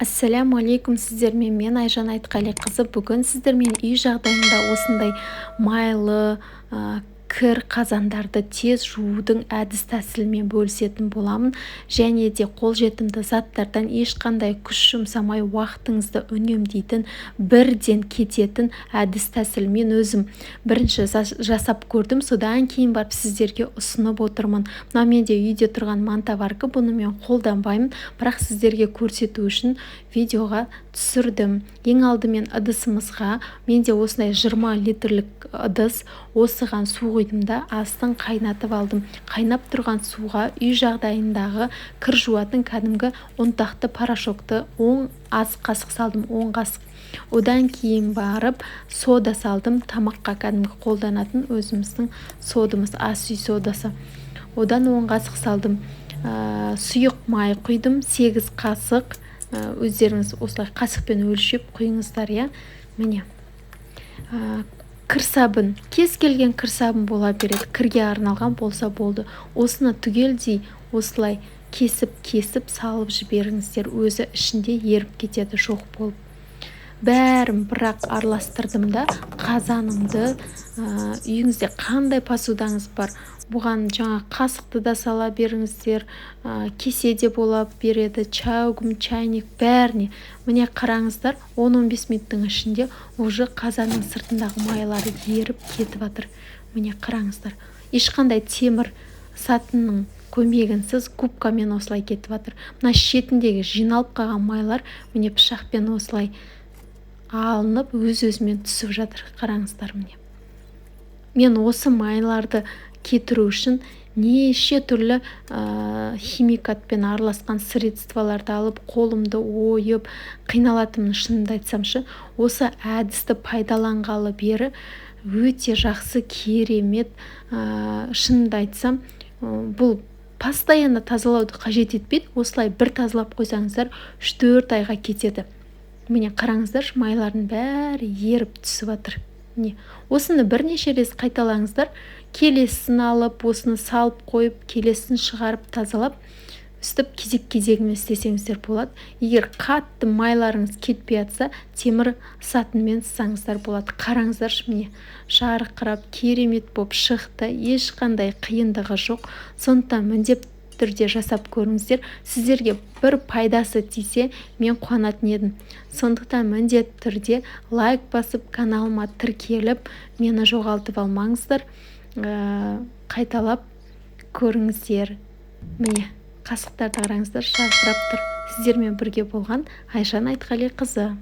Ассаляму алейкум, сіздермен мен Айжан Айтқалиқызы. Бүгін сіздермен үй жағдайында осындай майлы кір қазандарды тез жуудың әдіс тәсілімен бөлісетін боламын. Және де қолжетімді заттардан ешқандай күш жұмсамай уақытыңызды үнемдейтін, бірден кететін әдіс тәсілмен өзім бірінші жасап көрдім. Содан кейін барып сіздерге ұсынып отырмын. Мына менде үйде тұрған мантаварка, бұны мен қолданбаймын, бірақ сіздерге көрсету үшін видеоға түсірдім. Ең алдымен ыдысымызға, менде осындай 20 литрлік ыдыс, осыған су құйдым да астын қайнатып алдым. Қайнап тұрған суға үй жағдайындағы кір жуатын кәдімгі ұнтақты порошокты 10 ас қасық салдым, 10 қасық. Одан кейін барып сода салдым, тамаққа кәдімгі қолданатын өзіміздің содамыз, ас үй содасы. Одан 10 қасық салдым. Сұйық май құйдым, 8 қасық. Өздеріңіз осылай қасықпен өлшеп құйыңыздар, я. Міне. Кір сабын, кез келген кір сабын бола береді. Кірге арналған болса болды. Осыны түгелдей осылай кесіп салып жіберіңіздер. Өзі ішінде еріп кетеді, жоқ болып. Бәрін бірақ араластырдым да, қазанымды, үйіңізде қандай посудаңыз бар, бұған жаңа қасықты да сала беріңіздер, кесе де бола береді, чайгүм, чайник, бәріне. Міне қараңыздар, 10-15 минуттың ішінде уже қазанның сыртындағы майлары еріп кетіп жатыр. Міне қараңыздар, ешқандай темір сатының көмегінсіз губкамен осылай кетіп жатыр. Мына шетіндегі жиналып қалған майлар міне пышақпен осылай алынып өз-өзімен түсіп жатыр. Қараңыздар, міне. Мен осы майларды кетіру үшін неше түрлі химикатпен араласқан средстволарды алып, қолымды ойып, қиналатынмын, шынымды айтсамшы. Осы әдісті пайдаланғалы бері өте жақсы, керемет. Шынымды айтсам, бұл постоянно тазалауды қажет етпейді. Осылай бір тазалап қойсаңыздар, 3-4 айға кетеді. Міне қараңыздар, майлардың бәрі еріп түсіп жатыр. Осыны бірнеше рет қайталаңыздар. Келесін алып, осыны салып қойып, келесін шығарып, тазалап, үстіп кезек-кезегімен істесеңіздер болады. Егер қатты майларыңыз кетпей жатса, темір сатынмен сызсаңыздар болады. Қараңыздар, міне жарқырап, керемет болып шықты. Ешқандай қиындығы жоқ. Сондықтан міндетті түрде жасап көріңіздер. Сіздерге бір пайдасы тисе, мен қуанатын едім. Сондықтан міндетті түрде лайк басып, каналыма тіркеліп, мені жоғалтып алмаңыздар. Қайталап көріңіздер. Міне, қасықтарды қараңыздар, жарқырап тұр. Сіздермен бірге болған Айжан Айтқалиқызы.